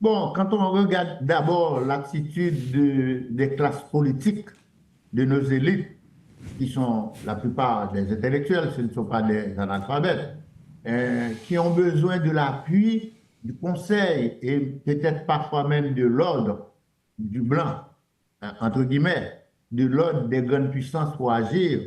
Bon, quand on regarde d'abord l'attitude des classes politiques, de nos élites, qui sont la plupart des intellectuels, ce ne sont pas des analphabètes, qui ont besoin de l'appui, du conseil et peut-être parfois même de l'ordre du blanc, hein, entre guillemets, de l'ordre des grandes puissances pour agir,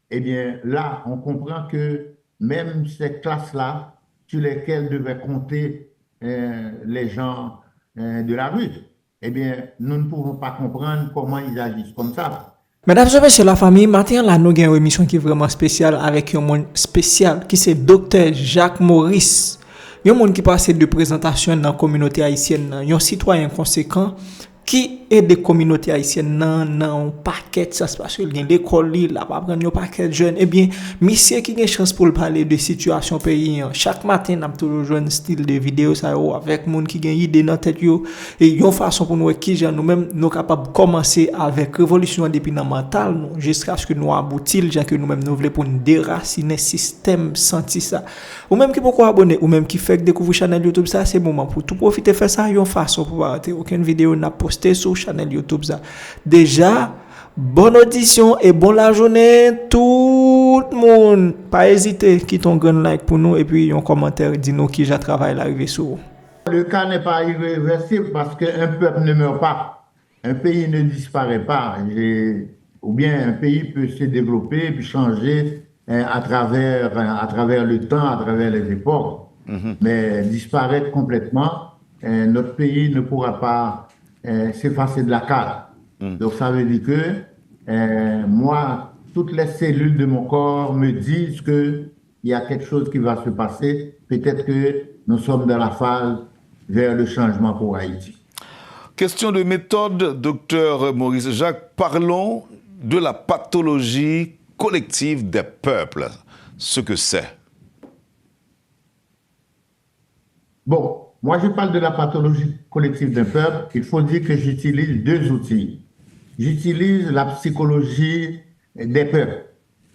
eh bien là, on comprend que même ces classes-là, sur lesquelles devaient compter les gens de la rue, eh bien, nous ne pouvons pas comprendre comment ils agissent comme ça. Mesdames et messieurs la famille, matin là nous avons une émission qui est vraiment spéciale avec un monde spécial qui c'est Docteur Jacques Maurice. Un monde qui passe de présentation dans la communauté haïtienne, un citoyen conséquent qui est des communautés haïtiennes dans un paquet ça se passe il y a des écoles là pas prendre un paquet de jeunes et bien monsieur qui a une chance pour parler de situation pays chaque matin n'a toujours un style de vidéo ça avec monde qui gagne idée dans tête yo et une façon pour nous qui nous même nous capable commencer avec révolution depuis dans mental jusqu'à ce que nous aboutir gens que nous même nous voulons pour nous déraciner système senti ça ou même qui pourquoi abonner ou même qui fait découvrir channel YouTube ça c'est moment pour tout profiter faire ça une façon pour pas rater aucune vidéo n'a posté sur channel YouTube ça. Déjà, bonne audition et bonne la journée tout le monde. Pas hésiter, quitte un grand like pour nous et puis un commentaire dis nous qui j'ai travaillé l'arrivée sur vous. Le cas n'est pas irréversible parce qu'un peuple ne meurt pas, un pays ne disparaît pas, ou bien un pays peut se développer puis changer à travers le temps, à travers les époques, mais disparaître complètement, notre pays ne pourra pas s'effacer de la carte. Donc ça veut dire que moi, toutes les cellules de mon corps me disent qu'il y a quelque chose qui va se passer. Peut-être que nous sommes dans la phase vers le changement pour Haïti. Question de méthode, docteur Maurice Jacques. Parlons de la pathologie collective des peuples. Ce que c'est. Bon, moi je parle de la pathologie collective d'un peuple. Il faut dire que j'utilise deux outils. J'utilise la psychologie des peuples.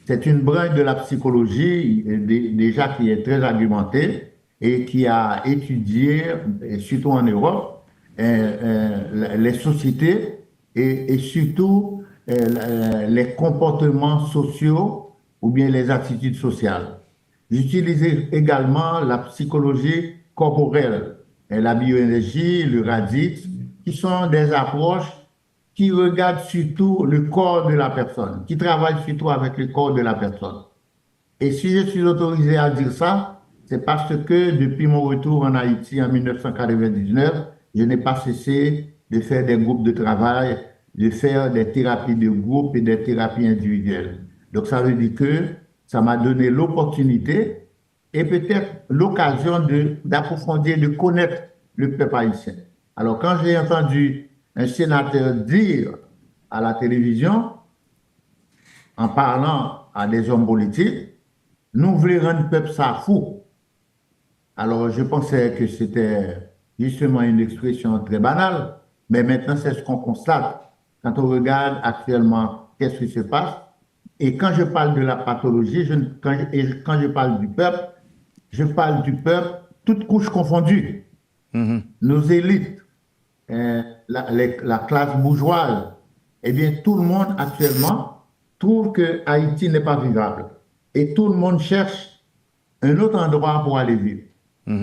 C'est une branche de la psychologie déjà qui est très argumentée et qui a étudié, surtout en Europe, les sociétés et surtout les comportements sociaux ou bien les attitudes sociales. J'utilise également la psychologie corporelle, la bioénergie, le radix, qui sont des approches qui regardent surtout le corps de la personne, qui travaillent surtout avec le corps de la personne. Et si je suis autorisé à dire ça, c'est parce que depuis mon retour en Haïti en 1999, je n'ai pas cessé de faire des groupes de travail, de faire des thérapies de groupe et des thérapies individuelles. Donc ça veut dire que ça m'a donné l'opportunité et peut-être l'occasion d'approfondir, de connaître le peuple haïtien. Alors quand j'ai entendu un sénateur dire à la télévision, en parlant à des hommes politiques, nous voulons rendre le peuple ça fou. Alors je pensais que c'était justement une expression très banale, mais maintenant c'est ce qu'on constate. Quand on regarde actuellement qu'est-ce qui se passe, et quand je parle de la pathologie, quand je parle du peuple, je parle du peuple, toutes couches confondues. Nos élites, la classe bourgeoise, eh bien, tout le monde actuellement trouve que Haïti n'est pas vivable. Et tout le monde cherche un autre endroit pour aller vivre.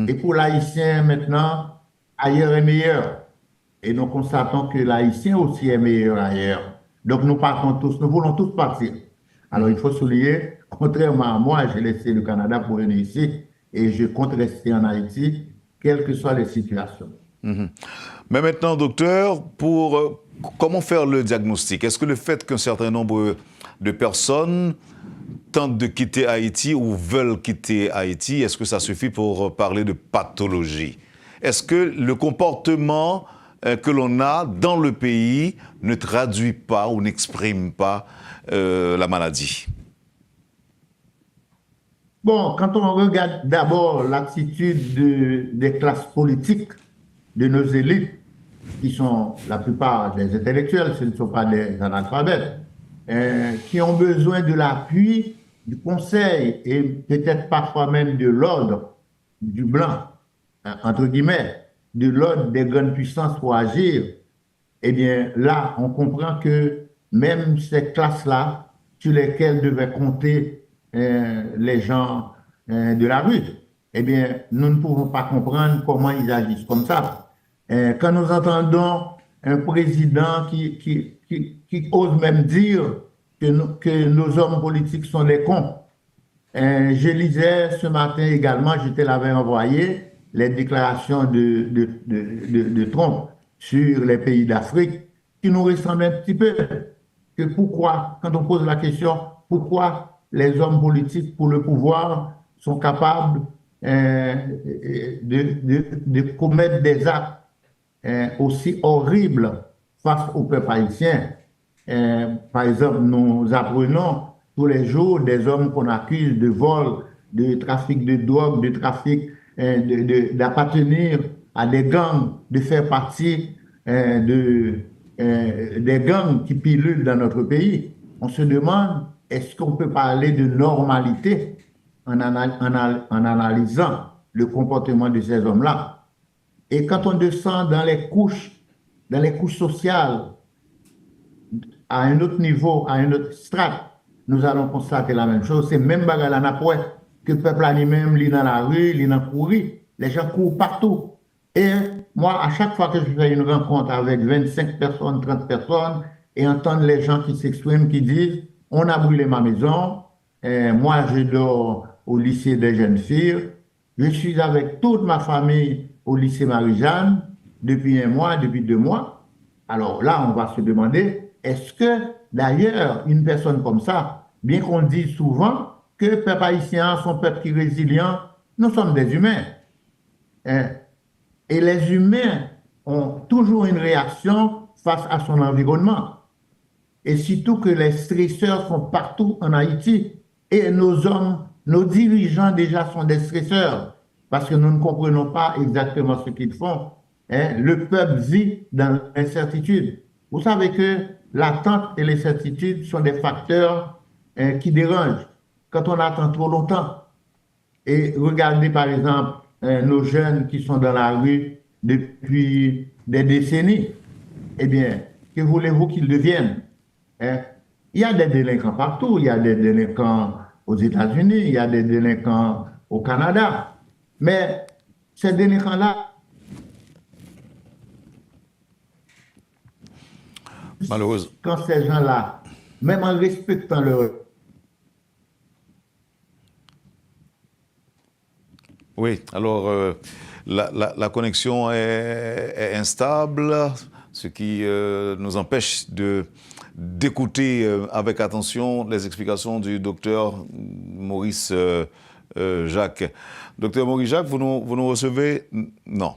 Et pour l'Haïtien, maintenant, ailleurs est meilleur. Et nous constatons que l'Haïtien aussi est meilleur ailleurs. Donc nous partons tous, nous voulons tous partir. Alors il faut souligner, contrairement à moi, j'ai laissé le Canada pour venir ici et je compte rester en Haïti, quelles que soient les situations. Mais maintenant, docteur, comment faire le diagnostic? Est-ce que le fait qu'un certain nombre de personnes tentent de quitter Haïti ou veulent quitter Haïti, est-ce que ça suffit pour parler de pathologie? Est-ce que le comportement que l'on a dans le pays ne traduit pas ou n'exprime pas la maladie? Bon, quand on regarde d'abord l'attitude des classes politiques, de nos élites, qui sont la plupart des intellectuels, ce ne sont pas des analphabètes, qui ont besoin de l'appui, du conseil et peut-être parfois même de l'ordre du blanc, hein, entre guillemets, de l'ordre des grandes puissances pour agir, eh bien là, on comprend que même ces classes-là, sur lesquelles devaient compter les gens de la rue, eh bien, nous ne pouvons pas comprendre comment ils agissent comme ça. Quand nous entendons un président qui ose même dire que nos hommes politiques sont des cons, je lisais ce matin également, je te l'avais envoyé, les déclarations de Trump sur les pays d'Afrique qui nous ressemblent un petit peu. Que pourquoi, quand on pose la question, pourquoi les hommes politiques pour le pouvoir sont capables de commettre des actes aussi horribles face au peuple haïtien. Par exemple, nous apprenons tous les jours des hommes qu'on accuse de vol, de trafic de drogue, de trafic, d'appartenir à des gangs, de faire partie des gangs qui pilulent dans notre pays. On se demande, est-ce qu'on peut parler de normalité en analysant le comportement de ces hommes-là? Et quand on descend dans les couches sociales, à un autre niveau, à un autre strate, nous allons constater la même chose. C'est même bagarre là n'après que le peuple a lui-même, lui dans la rue, lui dans courir. Les gens courent partout. Et moi, à chaque fois que je fais une rencontre avec 25 personnes, 30 personnes, et entendre les gens qui s'expriment, qui disent, on a brûlé ma maison, moi je dors au lycée des jeunes filles, je suis avec toute ma famille au lycée Marie-Jeanne depuis un mois, depuis 2 mois. Alors là, on va se demander, est-ce que d'ailleurs, une personne comme ça, bien qu'on dise souvent que le peuple haïtien, son peuple qui est résilient, nous sommes des humains. Et les humains ont toujours une réaction face à son environnement. Et surtout que les stresseurs sont partout en Haïti. Et nos hommes, nos dirigeants déjà sont des stresseurs parce que nous ne comprenons pas exactement ce qu'ils font. Le peuple vit dans l'incertitude. Vous savez que l'attente et l'incertitude sont des facteurs qui dérangent quand on attend trop longtemps. Et regardez par exemple nos jeunes qui sont dans la rue depuis des décennies. Eh bien, que voulez-vous qu'ils deviennent? Il y a des délinquants partout. Il y a des délinquants aux États-Unis, il y a des délinquants au Canada. Mais ces délinquants-là, malheureusement, quand ces gens-là, même en respectant leur... Oui, alors la connexion est instable, ce qui nous empêche d'écouter avec attention les explications du docteur Maurice Jacques. Docteur Maurice Jacques, vous nous recevez? Non.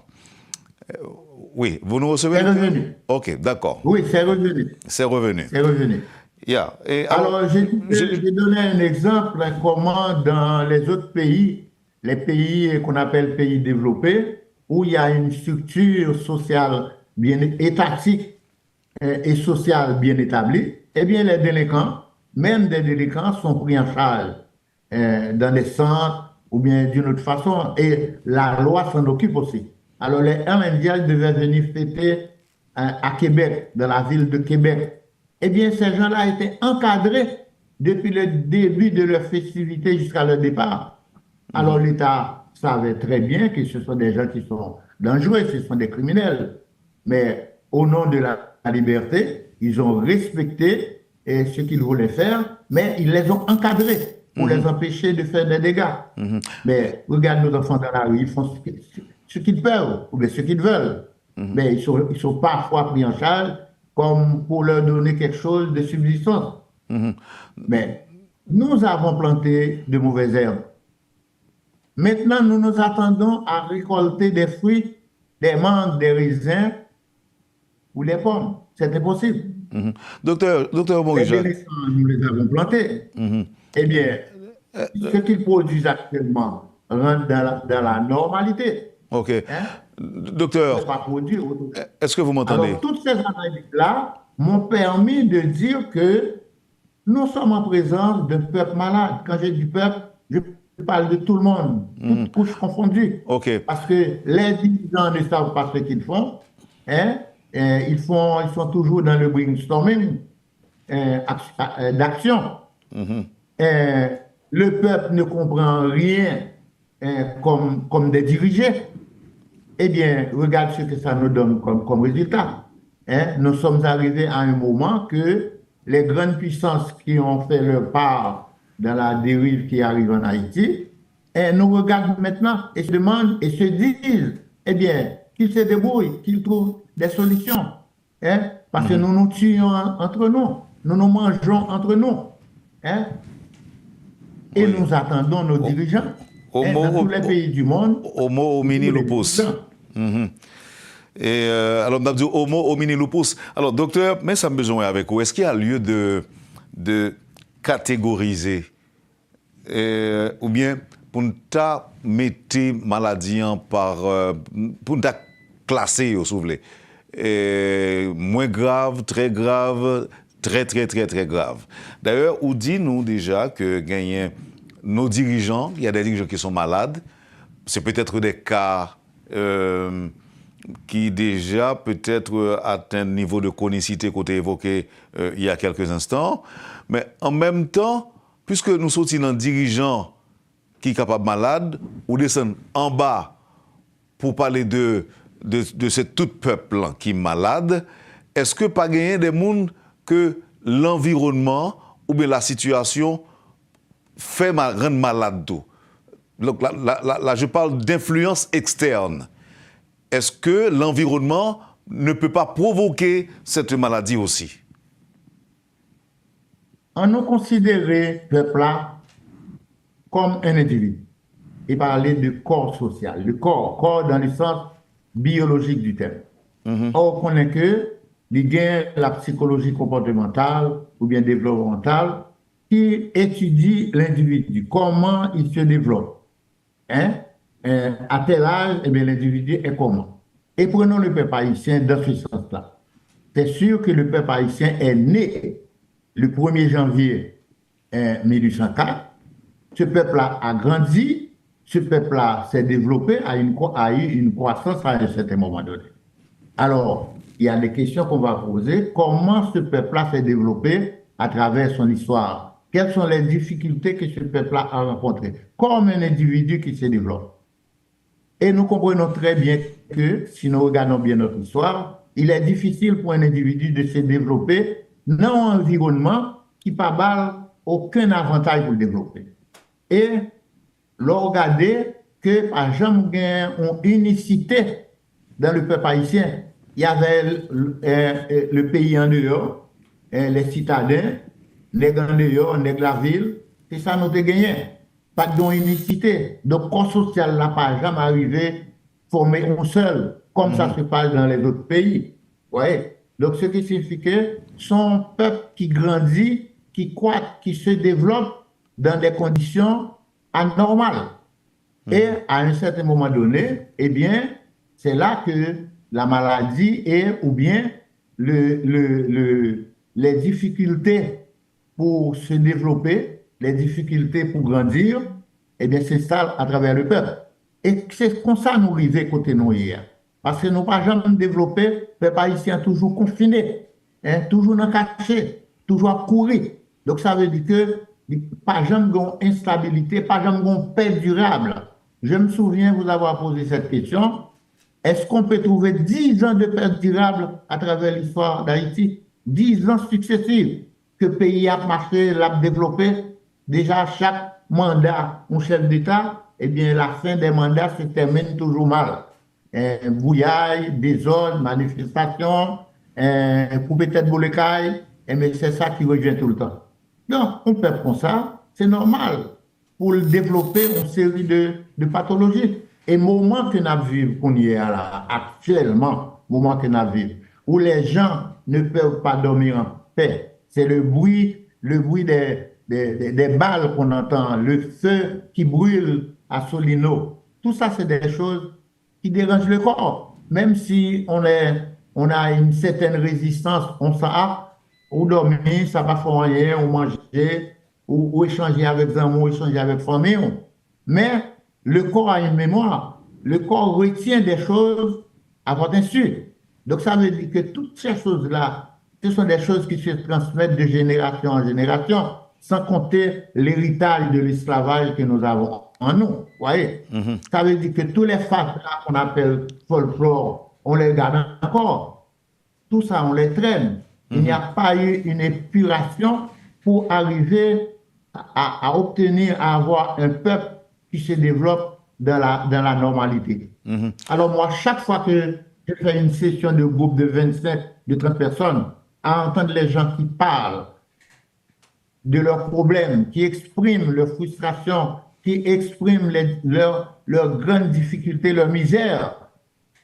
Oui, vous nous recevez? C'est revenu. Ok, d'accord. Oui, c'est revenu. C'est revenu. C'est revenu. Yeah. Et alors j'ai donné un exemple comment dans les autres pays, les pays qu'on appelle pays développés, où il y a une structure sociale bien étatique et sociale bien établie, eh bien les délinquants, même des délinquants, sont pris en charge dans des centres ou bien d'une autre façon, et la loi s'en occupe aussi. Alors les Amérindiens devaient venir fêter à Québec, dans la ville de Québec. Eh bien ces gens-là étaient encadrés depuis le début de leur festivité jusqu'à leur départ. Alors l'État savait très bien que ce sont des gens qui sont dangereux, ce sont des criminels. Mais au nom de la liberté, ils ont respecté ce qu'ils voulaient faire, mais ils les ont encadrés pour les empêcher de faire des dégâts. Mais regarde nos enfants dans la rue, ils font ce qu'ils peuvent ou bien ce qu'ils veulent. Mais ils sont parfois pris en charge comme pour leur donner quelque chose de subsistance. Mais nous avons planté de mauvaises herbes. Maintenant, nous nous attendons à récolter des fruits, des mangues, des raisins ou des pommes. C'est impossible. Docteur Maurice Jacques. Nous les avons plantés. Eh bien, ce qu'ils produisent actuellement rentre dans la normalité. OK. Docteur, est-ce que vous m'entendez? Alors, toutes ces analyses-là m'ont permis de dire que nous sommes en présence d'un peuple malade. Quand je dis peuple, je parle de tout le monde, toutes couches confondues. OK. Parce que les dirigeants ne savent pas ce qu'ils font. Hein, ils sont toujours dans le brainstorming d'action. Le peuple ne comprend rien comme des dirigés. Eh bien, regarde ce que ça nous donne comme résultat. Hein, nous sommes arrivés à un moment que les grandes puissances qui ont fait leur part dans la dérive qui arrive en Haïti, nous regardent maintenant et se demandent et se disent, eh bien, qu'ils se débrouillent, qu'ils trouvent des solutions. Hein, parce que nous nous tuons entre nous, nous nous mangeons entre nous. Hein, et nous attendons nos dirigeants dans tous les pays du monde. Homo homini lupus. Et alors, on a dit homo homini lupus. Alors, docteur, mais ça me besoin avec vous. Est-ce qu'il y a lieu de catégoriser ou bien pour ne pas mettre maladie par pour ne pas classer, si vous voulez, moins grave, très grave, très grave. D'ailleurs, on dit nous déjà que gagnent nos dirigeants, il y a des dirigeants qui sont malades, c'est peut-être des cas qui déjà peut-être atteignent le niveau de chronicité qu'on a évoqué il y a quelques instants, mais en même temps, puisque nous sommes dans un dirigeant qui est capable malade, ou descend en bas pour parler de ce tout peuple qui est malade, est-ce que pas gagner des mondes que l'environnement ou bien la situation fait rendre malade tout? Donc là, je parle d'influence externe. Est-ce que l'environnement ne peut pas provoquer cette maladie aussi? On nous considérait peuple-là comme un individu et parler de corps social, le corps dans le sens biologique du terme. Or, on connaît que il y a la psychologie comportementale ou bien développementale qui étudie l'individu, comment il se développe. Hein? À tel âge, eh bien, l'individu est comment. Et prenons le peuple haïtien dans ce sens-là. C'est sûr que le peuple haïtien est né le 1er janvier 1804. Ce peuple-là a grandi, ce peuple-là s'est développé, a eu une croissance à un certain moment donné. Alors, il y a des questions qu'on va poser. Comment ce peuple-là s'est développé à travers son histoire? Quelles sont les difficultés que ce peuple-là a rencontrées comme un individu qui se développe? Et nous comprenons très bien que, si nous regardons bien notre histoire, il est difficile pour un individu de se développer dans un environnement qui n'a pas aucun avantage pour le développer. Et regarder que, par exemple, il y a une unicité dans le peuple haïtien. Il y avait le pays en dehors, les citadins, les grands dehors, les la ville, c'est ça nous avons gagné. Pas d'unicité. Donc, corps social n'a pas jamais arrivé formé un seul, comme ça se passe dans les autres pays. Ouais. Donc, ce qui signifie que son peuple qui grandit, qui croît, qui se développe dans des conditions anormales. Et à un certain moment donné, eh bien, c'est là que la maladie ou bien les difficultés pour se développer, les difficultés pour grandir, eh bien, s'installent à travers le peuple. Et c'est comme ça nous arrivons côté nous hier. Parce que nous n'avons pas jamais développé, le peuple haïtien toujours confiné, hein, toujours dans caché, toujours à courir. Donc ça veut dire que pas jamais de instabilité, pas jamais de paix durable. Je me souviens vous avoir posé cette question. Est-ce qu'on peut trouver 10 ans de paix durable à travers l'histoire d'Haïti? 10 ans successifs que le pays a marché, l'a développé. Déjà, chaque mandat, un chef d'État, eh bien, la fin des mandats se termine toujours mal. Bouillaille, désordre, manifestation, couper tête pour les cailles, mais c'est ça qui revient tout le temps. Donc, on peut comme ça, c'est normal pour développer une série de pathologies. Et moment que nous vivons, qu'on y est là, actuellement, moment que nous vivons, où les gens ne peuvent pas dormir en paix, c'est le bruit des balles qu'on entend, le feu qui brûle à Solino. Tout ça, c'est des choses qui dérangent le corps. Même si on a une certaine résistance, on sait, ou dormir, ça va faire rien, ou manger, ou échanger avec des amis, ou échanger avec famille. Mais le corps a une mémoire. Le corps retient des choses à votre insu. Donc ça veut dire que toutes ces choses-là, ce sont des choses qui se transmettent de génération en génération, sans compter l'héritage de l'esclavage que nous avons en nous. Vous voyez? Ça veut dire que tous les faits qu'on appelle folklore, on les garde encore. Tout ça, on les traîne. Il n'y a pas eu une épuration pour arriver à obtenir, à avoir un peuple qui se développe dans la normalité. Alors moi, chaque fois que je fais une session de groupe de 25, de 30 personnes, à entendre les gens qui parlent de leurs problèmes, qui expriment leurs frustrations, qui expriment leurs grandes difficultés, leur misère,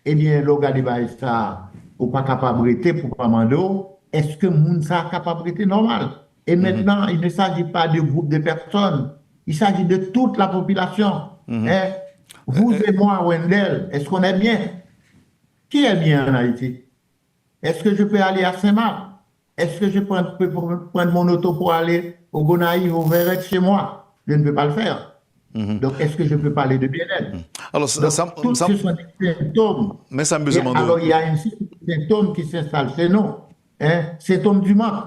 eh bien, le gars de ça, ou pas capable de pour pas mando, est-ce que moun ça capable de normal? Et maintenant, il ne s'agit pas de groupe de personnes, il s'agit de toute la population. Hein? Vous et moi, Wendell, est-ce qu'on est bien? Qui est bien en Haïti? Est-ce que je peux aller à Saint-Marc? Est-ce que je peux prendre mon auto pour aller au Gonaïves, au Verret chez moi? Je ne peux pas le faire. Donc, est-ce que je peux parler de bien-être? Alors, tous ce sont des symptômes. Mais ça me demande. Alors, il y a un symptôme qui s'installe chez nous. Hein? Symptôme du manque.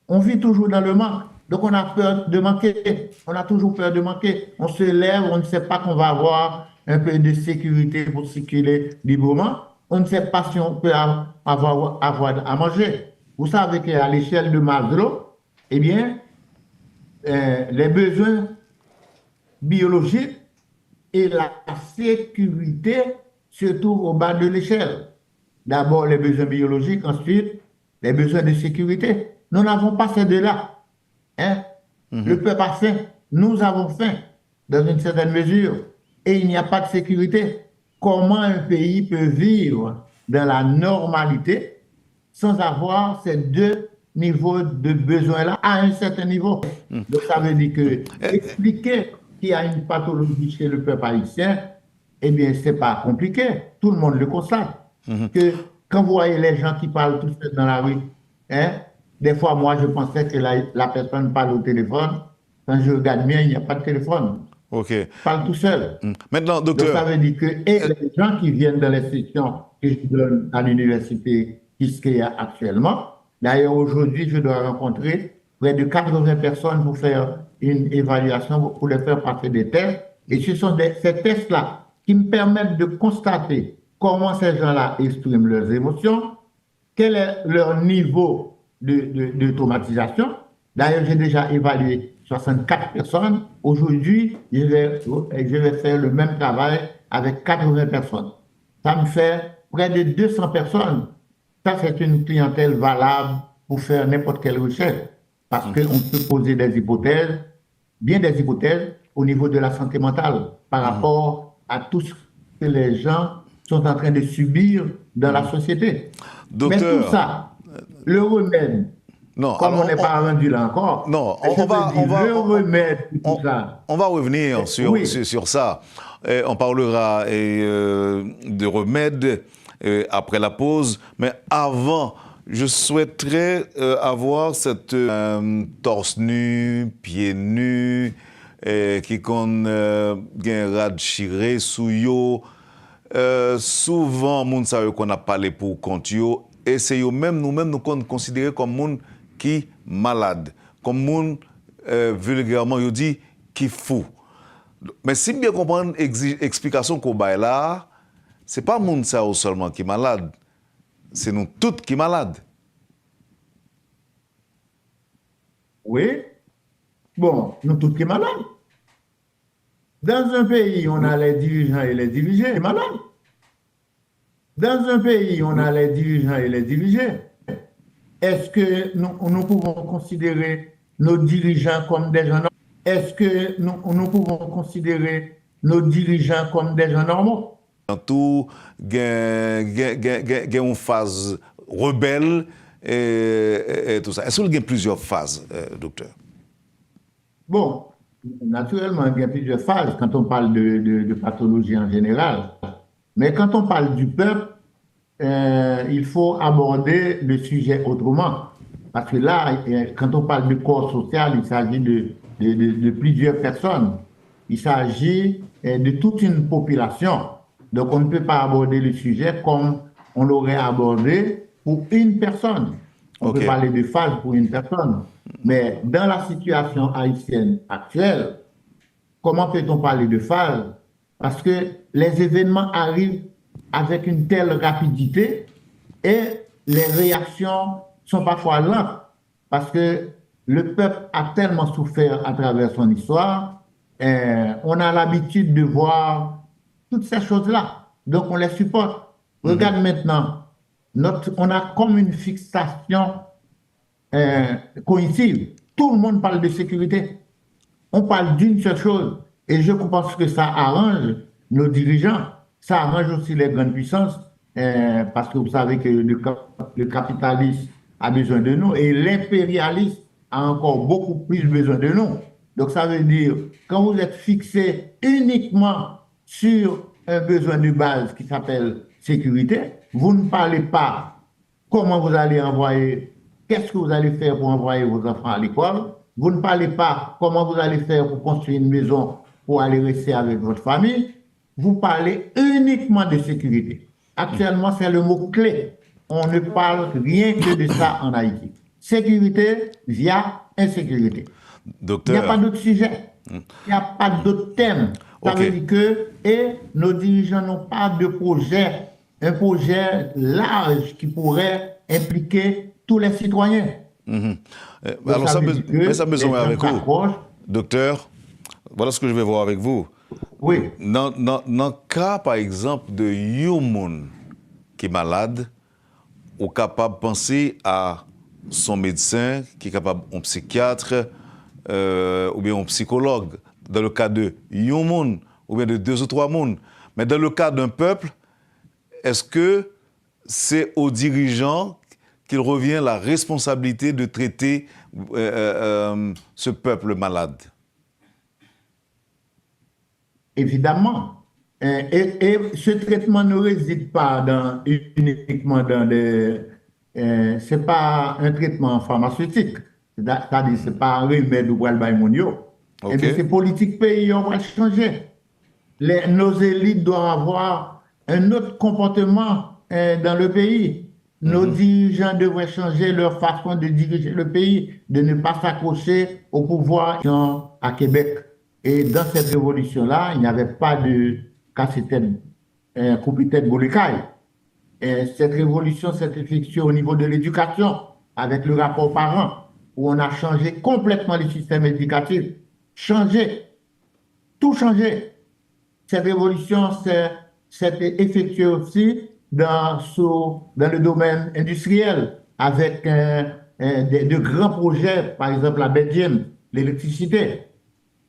On vit toujours dans le manque. Donc, on a peur de manquer. On a toujours peur de manquer. On se lève, on ne sait pas qu'on va avoir un peu de sécurité pour circuler librement. On ne sait pas si on peut avoir à manger. Vous savez qu'à l'échelle de Maslow, eh bien, les besoins biologiques et la sécurité se trouvent au bas de l'échelle. D'abord les besoins biologiques, ensuite les besoins de sécurité. Nous n'avons pas ces deux-là. Hein? Le peuple a faim, nous avons faim dans une certaine mesure et il n'y a pas de sécurité. Comment un pays peut vivre dans la normalité sans avoir ces deux niveaux de besoins-là à un certain niveau? Donc ça veut dire que expliquer qu'il y a une pathologie chez le peuple haïtien, eh bien, ce n'est pas compliqué. Tout le monde le constate. Que quand vous voyez les gens qui parlent tout seuls dans la rue, hein, des fois, moi, je pensais que la personne parle au téléphone. Quand je regarde bien, il n'y a pas de téléphone. OK. Parle tout seul. Maintenant, docteur. Donc, ça veut dire que et les gens qui viennent dans les sessions que je donne à l'université Kiskeya actuellement, d'ailleurs, aujourd'hui, je dois rencontrer près de 80 personnes pour faire une évaluation, pour les faire passer des tests. Et ce sont ces tests-là qui me permettent de constater comment ces gens-là expriment leurs émotions, quel est leur niveau de traumatisation. D'ailleurs, j'ai déjà évalué 64 personnes. Aujourd'hui, je vais faire le même travail avec 80 personnes. Ça me fait près de 200 personnes. Ça, c'est une clientèle valable pour faire n'importe quelle recherche. Parce qu'on peut poser des hypothèses, bien des hypothèses, au niveau de la santé mentale, par rapport à tout ce que les gens sont en train de subir dans la société. Docteur, mais tout ça, le remède, non, comme on n'est pas rendu là encore, non, on va revenir sur ça. On parlera de remèdes après la pause, mais avant, je souhaiterais avoir cette torse nu, pieds nus, qui qu'on gen rad chiré sou yo. Souvent, moun sa yo qu'on a parlé pour compte yo, et c'est yo même nous-mêmes nous considérer comme moun qui malade, comme moun vulgairement yo dit qui fou. Mais si bien comprendre explication qu'on bail là, c'est pas moun sa yo seulement qui malade, c'est nous tous qui malades. Oui. Bon, nous tous qui malades. Dans un pays, on a les dirigeants et les dirigés malades. Dans un pays, on a les dirigeants et les dirigés. Est-ce que nous pouvons considérer nos dirigeants comme des gens normaux? Est-ce que nous pouvons considérer nos dirigeants comme des gens normaux? En tout, il y a une phase rebelle et tout ça. Est-ce qu'il y a plusieurs phases, docteur? Bon, naturellement, il y a plusieurs phases quand on parle de pathologie en général. Mais quand on parle du peuple, il faut aborder le sujet autrement. Parce que là, quand on parle du corps social, il s'agit de plusieurs personnes. il s'agit de toute une population. Donc, on ne peut pas aborder le sujet comme on l'aurait abordé pour une personne. On peut parler de phase pour une personne. Mais dans la situation haïtienne actuelle, comment peut-on parler de phase? Parce que les événements arrivent avec une telle rapidité et les réactions sont parfois lentes. Parce que le peuple a tellement souffert à travers son histoire, on a l'habitude de voir toutes ces choses-là. Donc on les supporte. Regarde maintenant, on a comme une fixation cognitive. Tout le monde parle de sécurité. On parle d'une seule chose. Et je pense que ça arrange nos dirigeants. Ça arrange aussi les grandes puissances. Parce que vous savez que le capitalisme a besoin de nous et l'impérialisme a encore beaucoup plus besoin de nous. Donc ça veut dire, quand vous êtes fixé uniquement sur un besoin de base qui s'appelle sécurité, vous ne parlez pas comment vous allez envoyer, qu'est-ce que vous allez faire pour envoyer vos enfants à l'école, vous ne parlez pas comment vous allez faire pour construire une maison pour aller rester avec votre famille, vous parlez uniquement de sécurité. Actuellement, c'est le mot-clé. On ne parle rien que de ça en Haïti. Sécurité via insécurité. Docteur. Il n'y a pas d'autre sujet. Il n'y a pas d'autre thème. Ça veut dire que nos dirigeants n'ont pas de projet, un projet large qui pourrait impliquer tous les citoyens. Alors ça me besoin avec vous. Docteur, voilà ce que je vais voir avec vous. Oui. Dans le cas, par exemple, de Youmon qui est malade, ou capable de penser à son médecin, qui est capable, un psychiatre, ou bien un psychologue, dans le cas de Youmon, ou bien de 2 ou 3 personnes. Mais dans le cas d'un peuple, est-ce que c'est aux dirigeants qu'il revient la responsabilité de traiter ce peuple malade? Évidemment. Et ce traitement ne réside pas uniquement dans c'est pas un traitement pharmaceutique. C'est-à-dire, c'est pas un remède ou le baïmonio. Et bien, ces politiques pays, on va changer. Nos élites doivent avoir un autre comportement dans le pays. Nos dirigeants devraient changer leur façon de diriger le pays, de ne pas s'accrocher au pouvoir à Québec. Et dans cette révolution-là, il n'y avait pas de casse-tête, coupe-tête bolicaille. Cette révolution s'est effectuée au niveau de l'éducation, avec le rapport parent, où on a changé complètement le système éducatif. Changé, tout changé. Cette révolution s'est effectuée aussi dans le domaine industriel, avec de grands projets, par exemple la Belgium, l'électricité.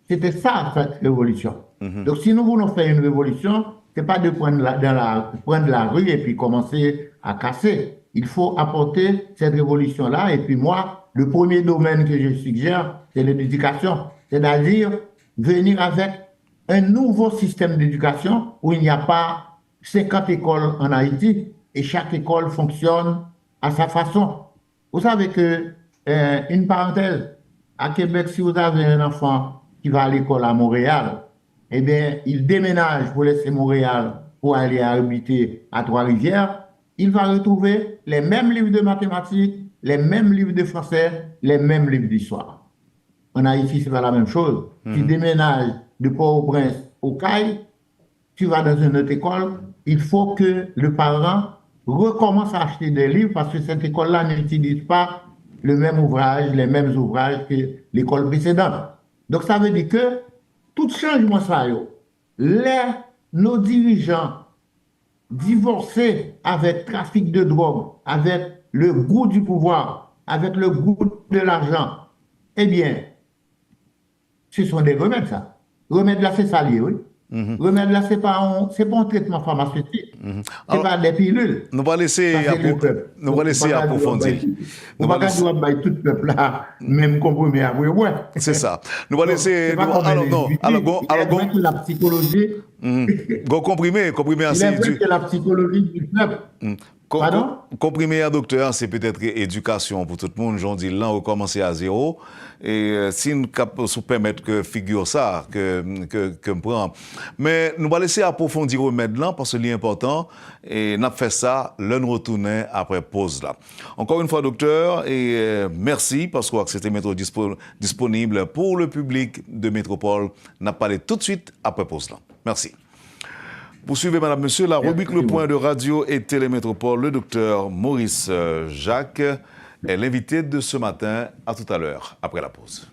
C'était ça, cette révolution. Donc, si nous voulons faire une révolution, ce n'est pas de prendre la rue et puis commencer à casser. Il faut apporter cette révolution-là. Et puis moi, le premier domaine que je suggère, c'est l'éducation. C'est-à-dire venir avec un nouveau système d'éducation où il n'y a pas 50 écoles en Haïti et chaque école fonctionne à sa façon. Vous savez que, une parenthèse, à Québec, si vous avez un enfant qui va à l'école à Montréal, eh bien, il déménage pour laisser Montréal pour aller habiter à Trois-Rivières, il va retrouver les mêmes livres de mathématiques, les mêmes livres de français, les mêmes livres d'histoire. En Haïti, c'est pas la même chose. Tu déménages de Port-au-Prince au Caille, tu vas dans une autre école, il faut que le parent recommence à acheter des livres parce que cette école-là n'utilise pas le même ouvrage, les mêmes ouvrages que l'école précédente. Donc, ça veut dire que tout changement, nos dirigeants divorcés avec trafic de drogue, avec le goût du pouvoir, avec le goût de l'argent, eh bien, ce sont des remèdes, ça. Remèdes là, c'est salier, oui. Remède là, c'est pas un traitement pharmaceutique. C'est pas des pilules. Nous allons laisser approfondir. Nous allons laisser tout le peuple là, même compromis à ouais. C'est ça. Nous allons laisser. Alors, la psychologie. Comprimé assez. Il est vrai que la psychologie du peuple. Pardon? Comprimer à docteur, c'est peut-être éducation pour tout le monde. J'en dis là, on commence à zéro. Et si nous pouvons permettre que figure ça, que me prend. Mais nous allons laisser approfondir le remède là, parce que c'est important. Et nous fait ça, là nous retourner après pause là. Encore une fois, docteur, et merci parce que c'était métro disponible pour le public de Métropole. Nous allons parler tout de suite après pause là. Merci. Poursuivez, madame, monsieur, la rubrique Le Point de Radio et Télémétropole. Le docteur Maurice Jacques est l'invité de ce matin. À tout à l'heure, après la pause.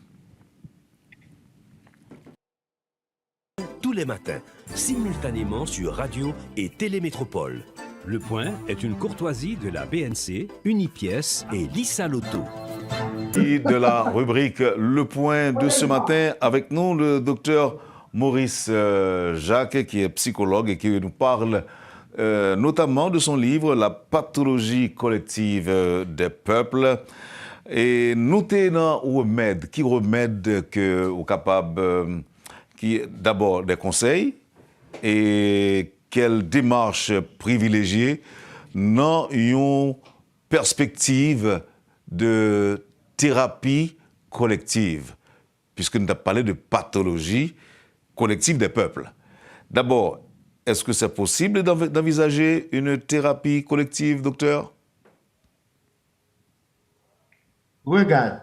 Tous les matins, simultanément sur Radio et Télémétropole. Le Point est une courtoisie de la BNC, Unipièce et Lissa Lotto. Et de la rubrique Le Point de ce matin, avec nous, le docteur Maurice Jacques, qui est psychologue et qui nous parle notamment de son livre La pathologie collective des peuples. Et nous tenons au remède, qui remède que au capable, qui d'abord des conseils et quelle démarche privilégiée dans une perspective de thérapie collective, puisque nous avons parlé de pathologie collective des peuples. D'abord, est-ce que c'est possible d'envisager une thérapie collective, docteur? Regarde,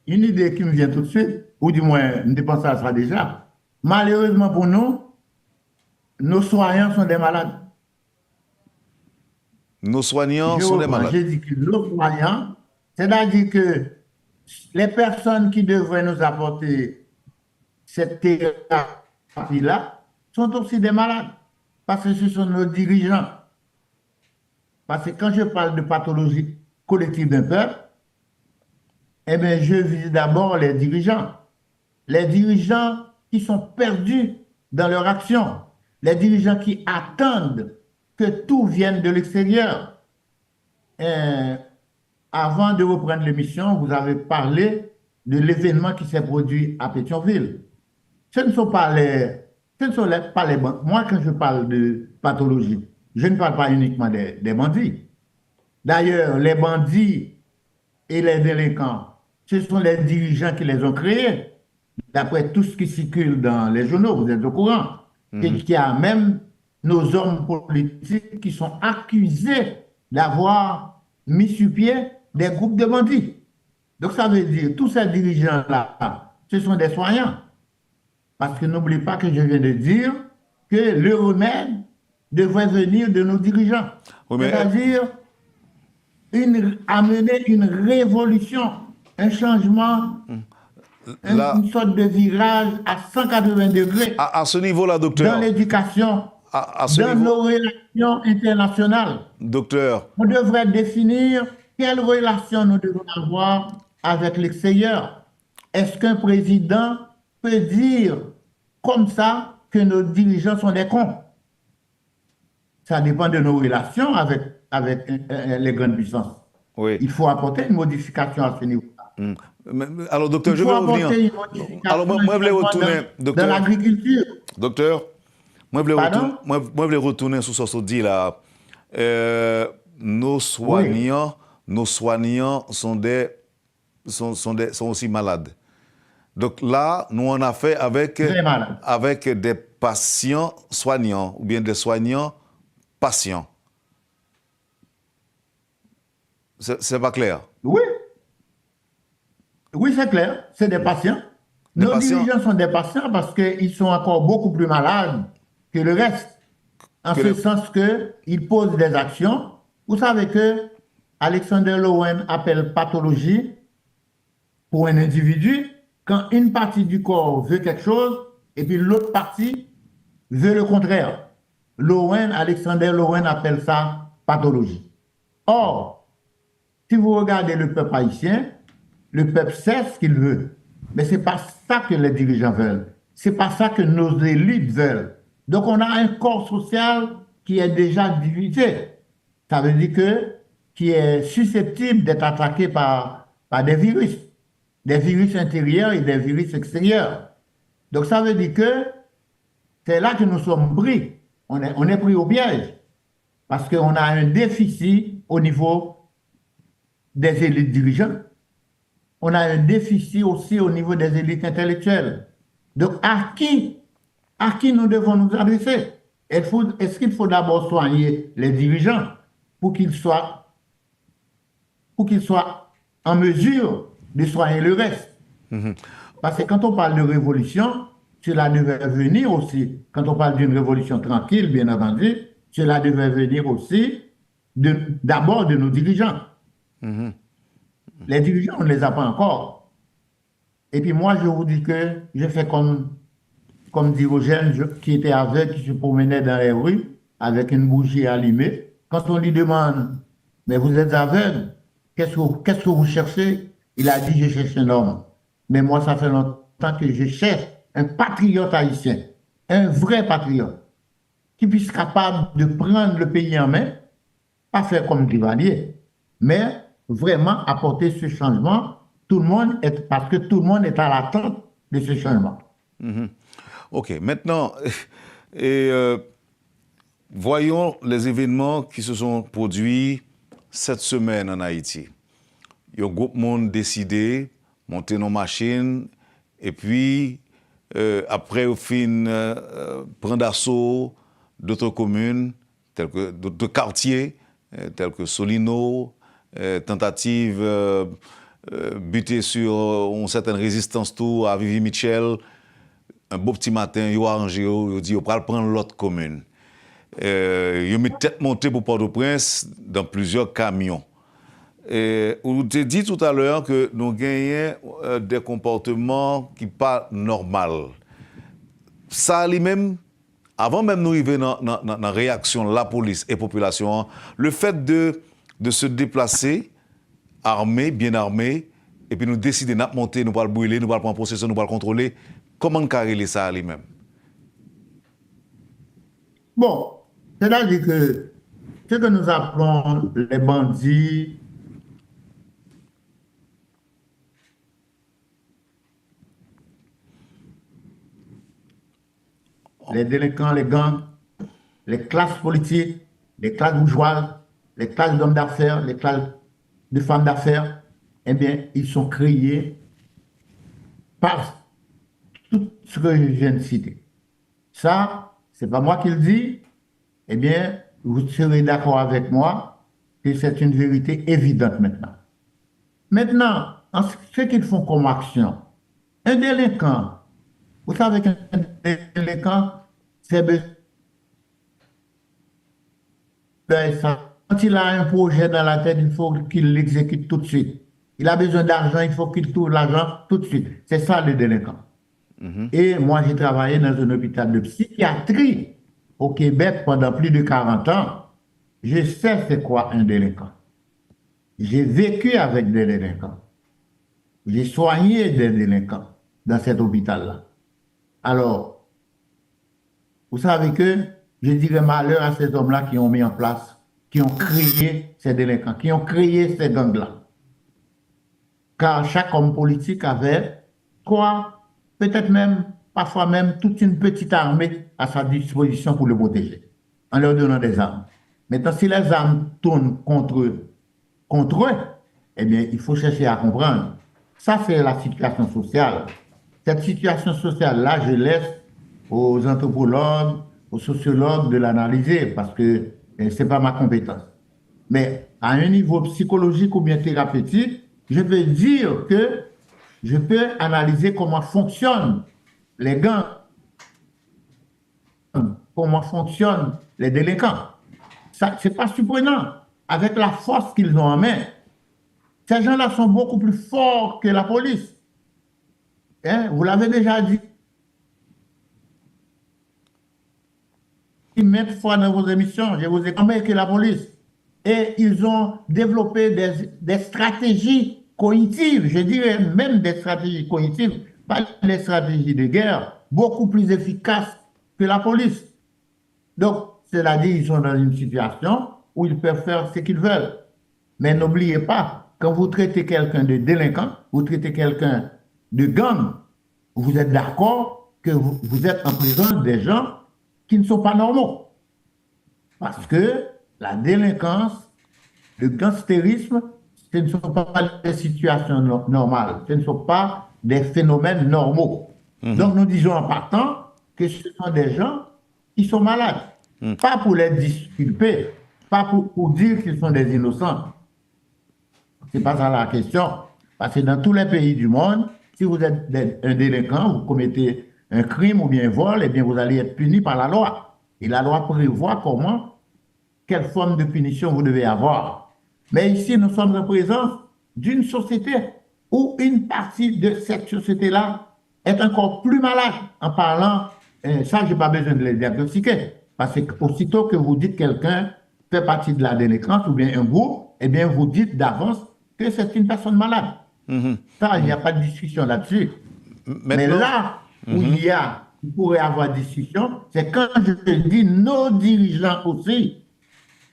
une idée qui me vient tout de suite, ou du moins, je pense à ça déjà. Malheureusement pour nous, nos soignants sont des malades. Nos soignants sont des malades. J'ai dit que nos soignants, c'est-à-dire que les personnes qui devraient nous apporter cette thérapie-là sont aussi des malades, parce que ce sont nos dirigeants. Parce que quand je parle de pathologie collective d'un peuple, eh bien, je vise d'abord les dirigeants. Les dirigeants qui sont perdus dans leur action. Les dirigeants qui attendent que tout vienne de l'extérieur. Avant de reprendre l'émission, vous avez parlé de l'événement qui s'est produit à Pétionville. Ce ne sont pas les bandits. Moi, quand je parle de pathologie, je ne parle pas uniquement des bandits. D'ailleurs, les bandits et les délinquants, ce sont les dirigeants qui les ont créés. D'après tout ce qui circule dans les journaux, vous êtes au courant. Et qu'il y a même nos hommes politiques qui sont accusés d'avoir mis sur pied des groupes de bandits. Donc ça veut dire, tous ces dirigeants-là, ce sont des soignants. Parce que n'oubliez pas que je viens de dire que le remède devrait venir de nos dirigeants. Oui, c'est-à-dire amener une révolution, un changement, une sorte de virage à 180 degrés. À ce niveau-là, docteur. Dans l'éducation, dans nos relations internationales. Docteur. On devrait définir quelles relations nous devons avoir avec l'extérieur. Est-ce qu'un président peut dire comme ça que nos dirigeants sont des cons? Ça dépend de nos relations avec les grandes puissances. Oui. Il faut apporter une modification à ce niveau-là. Alors, docteur, je vais revenir. Alors, moi, je voulais retourner. Dans l'agriculture. Docteur, moi, je voulais retourner sur ce que dit là. Nos soignants sont aussi malades. Donc là, nous on a fait avec des patients soignants ou bien des soignants patients. C'est pas clair? Oui. Oui, c'est clair. C'est des patients. Nos dirigeants sont des patients parce qu'ils sont encore beaucoup plus malades que le reste. En ce sens qu'ils posent des actions. Vous savez que Alexander Lowen appelle pathologie pour un individu quand une partie du corps veut quelque chose et puis l'autre partie veut le contraire. Alexander Lowen appelle ça pathologie. Or, si vous regardez le peuple haïtien, le peuple sait ce qu'il veut. Mais ce n'est pas ça que les dirigeants veulent. Ce n'est pas ça que nos élites veulent. Donc, on a un corps social qui est déjà divisé. Ça veut dire qui est susceptible d'être attaqué par des virus intérieurs et des virus extérieurs. Donc, ça veut dire que c'est là que nous sommes pris. On est pris au piège. Parce qu'on a un déficit au niveau des élites dirigeantes. On a un déficit aussi au niveau des élites intellectuelles. Donc, à qui nous devons nous adresser? Est-ce qu'il faut d'abord soigner les dirigeants pour qu'ils soient en mesure de soigner le reste? Parce que quand on parle de révolution, cela devait venir aussi, quand on parle d'une révolution tranquille, bien entendu, cela devait venir aussi d'abord de nos dirigeants. Les dirigeants, on ne les a pas encore. Et puis moi, je vous dis que je fais comme Diogène qui était aveugle, qui se promenait dans les rues avec une bougie allumée. Quand on lui demande, mais vous êtes aveugle, qu'est-ce que vous cherchez? Il a dit, je cherche un homme. Mais moi, ça fait longtemps que je cherche un patriote haïtien, un vrai patriote, qui puisse être capable de prendre le pays en main, pas faire comme Duvalier, mais vraiment apporter ce changement. Parce que tout le monde est à l'attente de ce changement. OK, maintenant, voyons les événements qui se sont produits cette semaine en Haïti. Il y a un groupe de monde décidé, monter nos machines, et puis après, au fin, prendre d'assaut d'autres communes, d'autres quartiers, tels que Solino, tentative buter sur une certaine résistance tout à Vivi Michel. Un beau petit matin, ils ont arrangé, ils ont dit, ils vont prendre l'autre commune. Ils ont mis tête montée pour Port-au-Prince dans plusieurs camions. On t'a dit tout à l'heure que nous gagnons des comportements qui ne sont pas normaux. Ça, lui-même, avant même de nous arriver dans la réaction de la police et la population, le fait de se déplacer, armé, bien armé, et puis nous décider de monter, nous ne pas le brûler, nous ne pas le prendre en possession, nous ne pas le contrôler, comment carrer ça lui-même? Bon, c'est-à-dire que ce que nous appelons les bandits, les délinquants, les gangs, les classes politiques, les classes bourgeoises, les classes d'hommes d'affaires, les classes de femmes d'affaires, eh bien, ils sont créés par tout ce que je viens de citer. Ça, c'est pas moi qui le dis, eh bien, vous serez d'accord avec moi que c'est une vérité évidente maintenant. Maintenant, en ce qu'ils font comme action, un délinquant, vous savez qu'un délinquant, c'est ça. Quand il a un projet dans la tête, il faut qu'il l'exécute tout de suite. Il a besoin d'argent, il faut qu'il trouve l'argent tout de suite. C'est ça le délinquant. Et moi, j'ai travaillé dans un hôpital de psychiatrie au Québec pendant plus de 40 ans. Je sais c'est quoi un délinquant. J'ai vécu avec des délinquants. J'ai soigné des délinquants dans cet hôpital-là. Alors, vous savez que je dirais malheur à ces hommes-là qui ont mis en place, qui ont créé ces délinquants, qui ont créé ces gangs-là. Car chaque homme politique avait peut-être même, parfois même, toute une petite armée à sa disposition pour le protéger, en leur donnant des armes. Maintenant, si les armes tournent contre eux, eh bien, il faut chercher à comprendre. Ça, c'est la situation sociale. Cette situation sociale-là, je laisse aux anthropologues, aux sociologues de l'analyser parce que ce n'est pas ma compétence. Mais à un niveau psychologique ou bien thérapeutique, je peux dire que je peux analyser comment fonctionnent les gangs, comment fonctionnent les délinquants. Ça, ce n'est pas surprenant. Avec la force qu'ils ont en main, ces gens-là sont beaucoup plus forts que la police. Hein? Vous l'avez déjà dit maintes fois dans vos émissions, je vous ai dit que la police. Et ils ont développé des stratégies cognitives, je dirais même des stratégies cognitives, pas des stratégies de guerre, beaucoup plus efficaces que la police. Donc, cela dit, ils sont dans une situation où ils peuvent faire ce qu'ils veulent. Mais n'oubliez pas, quand vous traitez quelqu'un de délinquant, vous traitez quelqu'un de gang, vous êtes d'accord que vous êtes en prison des gens qui ne sont pas normaux. Parce que la délinquance, le gangstérisme, ce ne sont pas des situations normales, ce ne sont pas des phénomènes normaux. Donc nous disons en partant que ce sont des gens qui sont malades. Pas pour les disculper, pas pour dire qu'ils sont des innocents. Ce n'est pas ça la question. Parce que dans tous les pays du monde, si vous êtes un délinquant, vous commettez un crime ou bien un vol, eh bien vous allez être puni par la loi. Et la loi prévoit quelle forme de punition vous devez avoir. Mais ici, nous sommes en présence d'une société où une partie de cette société-là est encore plus malade en parlant, ça, je n'ai pas besoin de les diagnostiquer. Parce qu'aussitôt que vous dites que quelqu'un fait partie de la délinquance ou bien un groupe, eh bien, vous dites d'avance que c'est une personne malade. Ça, il n'y a pas de discussion là-dessus. Mais là où il pourrait y avoir discussion, c'est quand je dis nos dirigeants aussi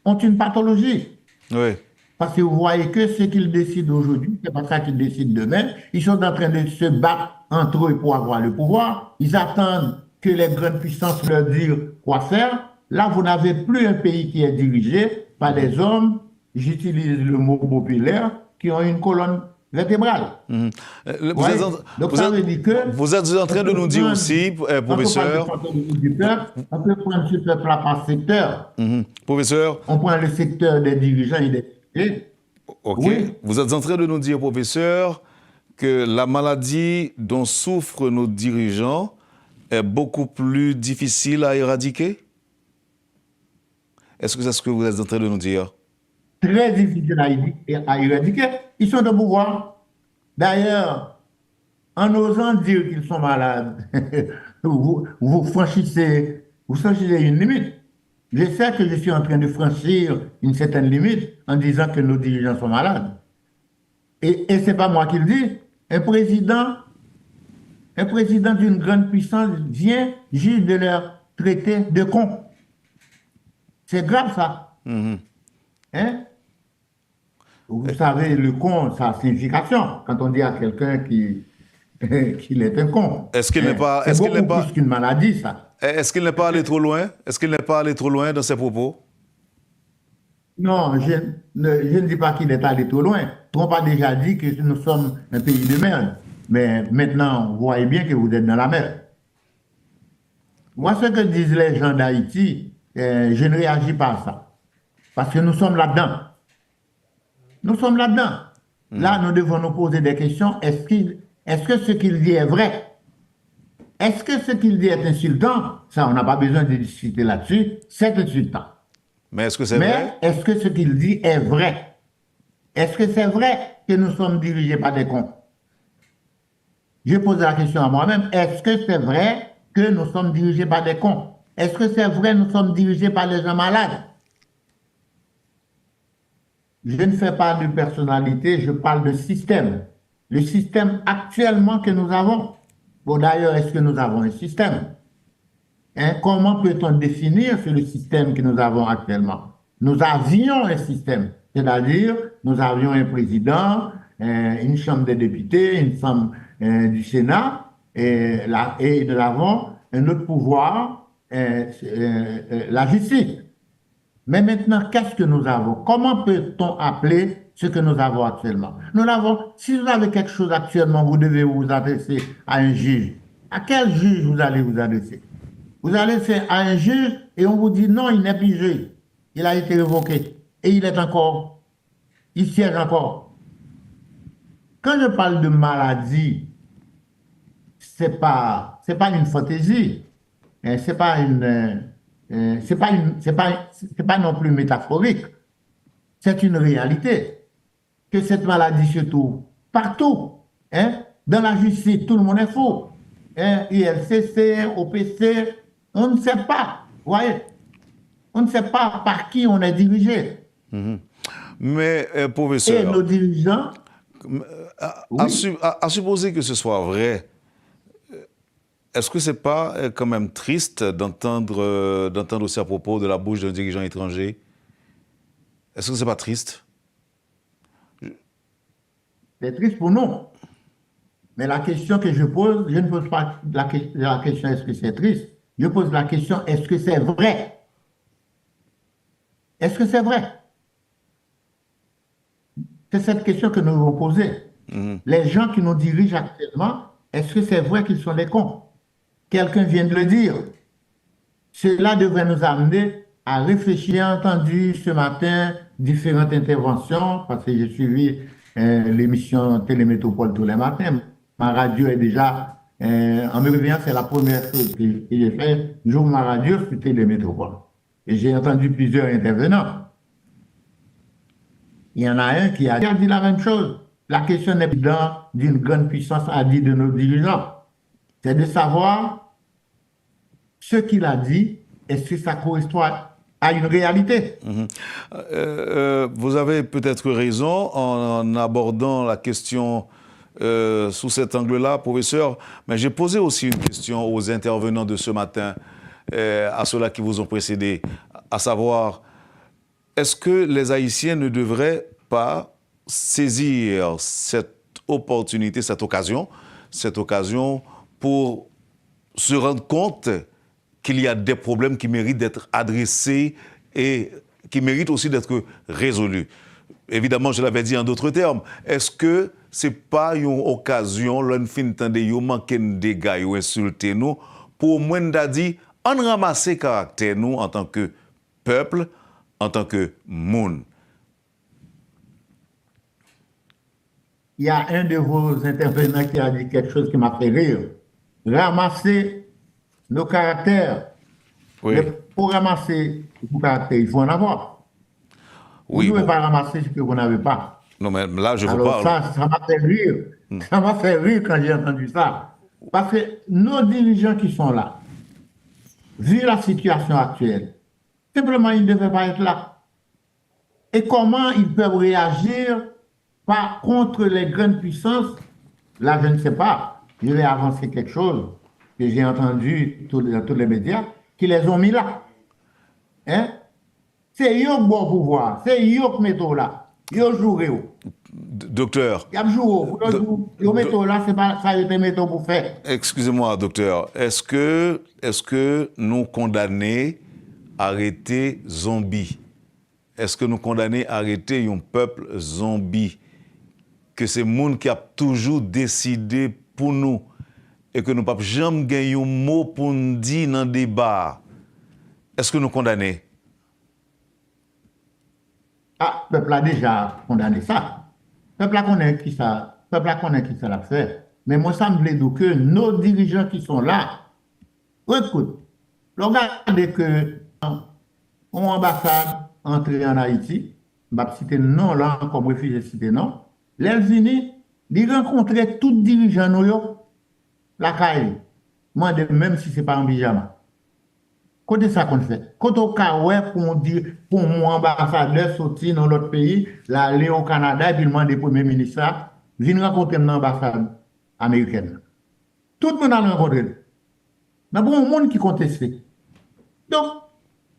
ont une pathologie. Oui. Parce que vous voyez que ce qu'ils décident aujourd'hui, c'est pas ça qu'ils décident demain. Ils sont en train de se battre entre eux pour avoir le pouvoir. Ils attendent que les grandes puissances leur disent quoi faire. Là, vous n'avez plus un pays qui est dirigé par des hommes, j'utilise le mot populaire, qui ont une colonne vertébrale. Vous êtes en train de nous dire aussi, professeur... On peut prendre ce peuple-là par secteur. Professeur... On prend le secteur des dirigeants et des... Ok. Oui. Vous êtes en train de nous dire, professeur, que la maladie dont souffrent nos dirigeants est beaucoup plus difficile à éradiquer? Est-ce que c'est ce que vous êtes en train de nous dire? Très difficile à éradiquer. Ils sont au pouvoir. D'ailleurs, en osant dire qu'ils sont malades, vous franchissez une limite. Je sais que je suis en train de franchir une certaine limite en disant que nos dirigeants sont malades. Et ce n'est pas moi qui le dis. Un président d'une grande puissance vient juste de leur traiter de con. C'est grave ça. Hein? Vous savez, le con, ça a signification. Quand on dit à quelqu'un qu'il est un con. Est-ce qu'il n'est pas... C'est beaucoup plus qu'une maladie, ça. Est-ce qu'il n'est pas allé trop loin? Est-ce qu'il n'est pas allé trop loin dans ses propos? Non, je ne dis pas qu'il est allé trop loin. Trump a déjà dit que nous sommes un pays de merde. Mais maintenant, vous voyez bien que vous êtes dans la merde. Moi, ce que disent les gens d'Haïti, je ne réagis pas à ça. Parce que nous sommes là-dedans. Nous sommes là-dedans. Là, nous devons nous poser des questions. Est-ce que ce qu'il dit est vrai? Est-ce que ce qu'il dit est insultant? Ça, on n'a pas besoin de discuter là-dessus. C'est insultant. Mais est-ce que c'est vrai? Mais est-ce que ce qu'il dit est vrai? Est-ce que c'est vrai que nous sommes dirigés par des cons? Je pose la question à moi-même. Est-ce que c'est vrai que nous sommes dirigés par des cons? Est-ce que c'est vrai que nous sommes dirigés par des gens malades? Je ne fais pas de personnalité, je parle de système. Le système actuellement que nous avons. Bon, d'ailleurs, est-ce que nous avons un système? Comment peut-on définir le système que nous avons actuellement? Nous avions un système, c'est-à-dire nous avions un président, une chambre des députés, une chambre du Sénat, et nous avons un autre pouvoir, la justice. Mais maintenant, qu'est-ce que nous avons? Comment peut-on appeler ce que nous avons actuellement? Si vous avez quelque chose actuellement, vous devez vous adresser à un juge. À quel juge vous allez vous adresser? Vous allez faire à un juge et on vous dit non, il n'est plus juge. Il a été révoqué. Et il siège encore. Quand je parle de maladie, c'est pas une fantaisie. C'est pas non plus métaphorique. C'est une réalité. Que cette maladie se trouve partout. Dans la justice, tout le monde est faux. ILCC, OPC, on ne sait pas. Vous voyez? On ne sait pas par qui on est dirigé. Mais, professeur... Et nos dirigeants... À supposer que ce soit vrai, est-ce que ce n'est pas quand même triste d'entendre ces propos de la bouche d'un dirigeant étranger? Est-ce que ce n'est pas triste? C'est triste pour nous. Mais la question que je pose, je ne pose pas la question est-ce que c'est triste? Je pose la question est-ce que c'est vrai? Est-ce que c'est vrai? C'est cette question que nous devons poser. Les gens qui nous dirigent actuellement, est-ce que c'est vrai qu'ils sont des cons? Quelqu'un vient de le dire. Cela devrait nous amener à réfléchir. J'ai entendu ce matin différentes interventions parce que j'ai suivi l'émission Télémétropole tous les matins. Ma radio est déjà, en me réveillant, c'est la première chose que j'ai fait. J'ouvre ma radio sur Télémétropole. Et j'ai entendu plusieurs intervenants. Il y en a un qui a dit la même chose. La question n'est pas d'une grande puissance, a dit de nos dirigeants. C'est de savoir ce qu'il a dit, est-ce que ça correspond à une réalité? Vous avez peut-être raison en abordant la question sous cet angle-là, professeur, mais j'ai posé aussi une question aux intervenants de ce matin, à ceux-là qui vous ont précédé, à savoir, est-ce que les Haïtiens ne devraient pas saisir cette opportunité, cette occasion pour se rendre compte qu'il y a des problèmes qui méritent d'être adressés et qui méritent aussi d'être résolus. Évidemment, je l'avais dit en d'autres termes. Est-ce que ce n'est pas une occasion, l'on fin de yo manquer de dégâts ou insulter nous, pour au moins dire, on ramasser caractère nous en tant que peuple, en tant que monde? Il y a un de vos intervenants qui a dit quelque chose qui m'a fait rire. Ramasser nos caractères. Oui. Mais pour ramasser vos caractères, il faut en avoir. Oui, Vous ne pouvez bon. pas ramasser ce que vous n'avez pas. Non, mais là, je vous Alors parle. ça m'a fait rire. Ça m'a fait rire quand j'ai entendu ça. Parce que nos dirigeants qui sont là, vu la situation actuelle, simplement, ils ne devaient pas être là. Et comment ils peuvent réagir contre les grandes puissances? Là, je ne sais pas. Je vais avancer quelque chose que j'ai entendu dans tous les médias, qui les ont mis là. Hein? C'est eux qui ont bon pouvoir. C'est eux qui mettent là. Ils jouent. Docteur, Ils jouent. Ils mettent là, c'est pas ça, ils mettent pour faire. excusez-moi, docteur, est-ce que nous condamnons à arrêter zombie? Est-ce que nous condamnons à arrêter un peuple zombie? Que c'est le monde qui a toujours décidé pour nous et que nous ne pouvons jamais gagner un mot pour nous dire dans le débat. Est-ce que nous condamnons? Ah, le peuple a déjà condamné ça. Le peuple a connaît qui ça. Le peuple a connaît qui ça l'a fait. Mais moi, ça me plaît donc que nos dirigeants qui sont là, écoute, regardez que une ambassade entrée en Haïti, je vais citer non là, comme réfugié cité non, l'Elvini, ils rencontraient tous les dirigeants nous, la CAI, moi, même si ce n'est pas en pyjama. Côté ça qu'on fait. Quand on a pour mon ambassadeur sortir dans l'autre pays, aller au Canada et puis demander au Premier ministre, venir rencontrer l'ambassade américaine. Tout le monde a rencontré. Mais bon, un monde qui conteste. Donc,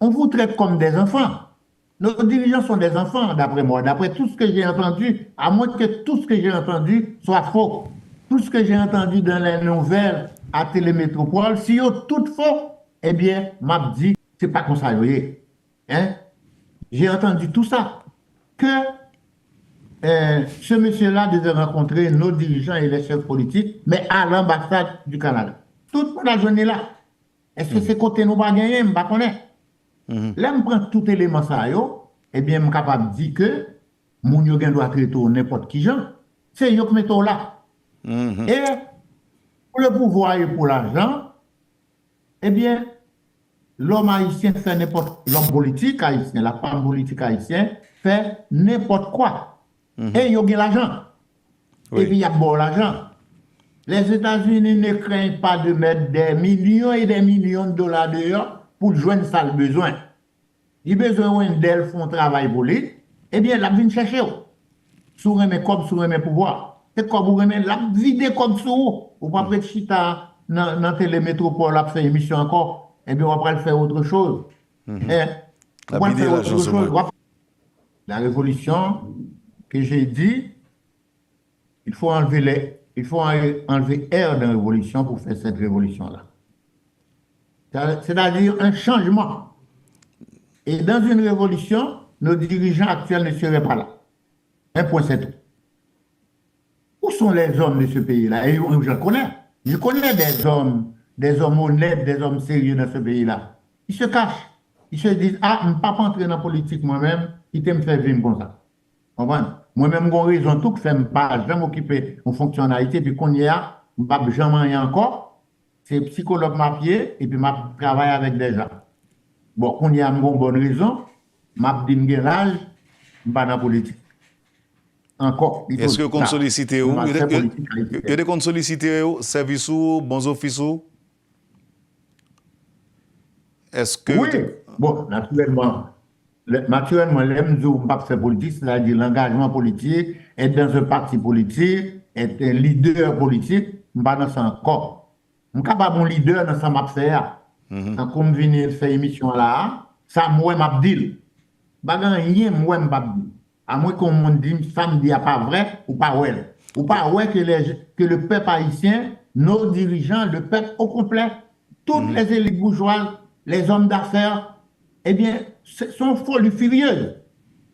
on vous traite comme des enfants. Nos dirigeants sont des enfants, d'après moi, d'après tout ce que j'ai entendu, à moins que tout ce que j'ai entendu soit faux. Tout ce que j'ai entendu dans les nouvelles à Télémétropole, si c'est tout faux, eh bien, m'a dit, c'est pas comme ça, hein? J'ai entendu tout ça. Que ce monsieur-là devait rencontrer nos dirigeants et les chefs politiques, mais à l'ambassade du Canada. Toute la journée là. Est-ce que c'est côté nous pas gagner, je ne connais pas. Là, je prends tout élément ça, eh bien, je suis capable de dire que mon yo doit traiter n'importe qui gens. C'est eux qui mettent là. Et pour le pouvoir et pour l'argent, eh bien, l'homme haïtien fait n'importe l'homme politique haïtien, la femme politique haïtienne fait n'importe quoi. Et il y a l'argent. Oui. Et puis il y a bon l'argent. Les États-Unis ne craignent pas de mettre des millions et des millions de dollars dehors pour joindre ça le besoin. Il a besoin d'elle font travail pour lui, eh bien, la vient chercher. Sous remet comme sous remet pouvoir. C'est comme vous remet la vide comme sous. Ou pas près de chita dans Télémétropole, a fait émission encore, eh bien, on va faire autre chose. La vider l'agence. La révolution que j'ai dit, il faut enlever R dans la révolution pour faire cette révolution-là. C'est-à-dire un changement. Et dans une révolution, nos dirigeants actuels ne seraient pas là. Un point, c'est tout. Où sont les hommes de ce pays-là? Et je connais. Je connais des hommes honnêtes, des hommes sérieux dans ce pays-là. Ils se cachent. Ils se disent, ah, je ne peux pas entrer dans la politique moi-même, il me fait vivre comme ça. Moi-même, j'ai raison tout que je ne pas jamais m'occuper en fonctionnalité, puis qu'on y a, je ne peux jamais rien encore. C'est psychologue ma pied, et puis je travaille avec des gens. Bon, qu'on y a une bonne raison, je dis que l'âge, je ne suis pas dans la politique. Encore. Est-ce que qu'on sollicite où? Il y a des qu'on sollicite où? Service ou, bons offices ou? Est-ce que... Oui, bon, naturellement, l'aime dire pas faire politique, c'est-à-dire l'engagement politique, être dans un parti politique, être un leader politique, je ne pas dans ça encore. Je ne suis pas un leader dans ça m'a faire. Quand je viens faire émission là, ça moi m'a dit. Bagan rien moi m'a dit. À moins qu'on me dise ça me dit pas vrai ou pas ouais. Ou pas ouais que le peuple haïtien, nos dirigeants, le peuple au complet, toutes les élites bourgeoises, les hommes d'affaires, eh bien, sont folles furieuses.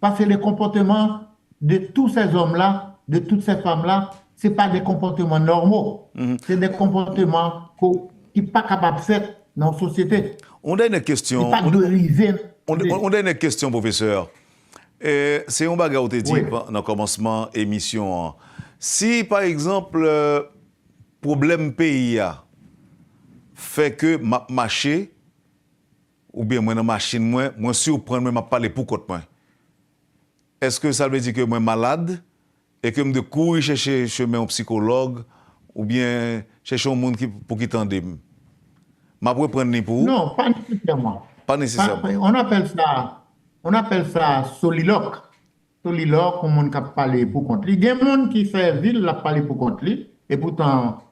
Parce que les comportements de tous ces hommes-là, de toutes ces femmes-là, ce n'est pas des comportements normaux. C'est des comportements qui ne sont pas capables de faire dans la société. On a une question. On a une question, professeur. C'est un bagage où tu dit dans le commencement de l'émission. Si, par exemple, problème pays fait que ma marché, ou bien moi dans machine moi surprendre moi parler pour côté moi. Est-ce que ça veut dire que moi malade et que me de courir chercher chemin un psychologue ou bien chercher un monde pour qui tende m'a pour prendre pour Non, pas nécessairement. Pas nécessairement. On appelle ça soliloque. Soliloque, comme on peut parler pour contre lui. Il y a des gens qui fait ville la parler pour contre lui et pourtant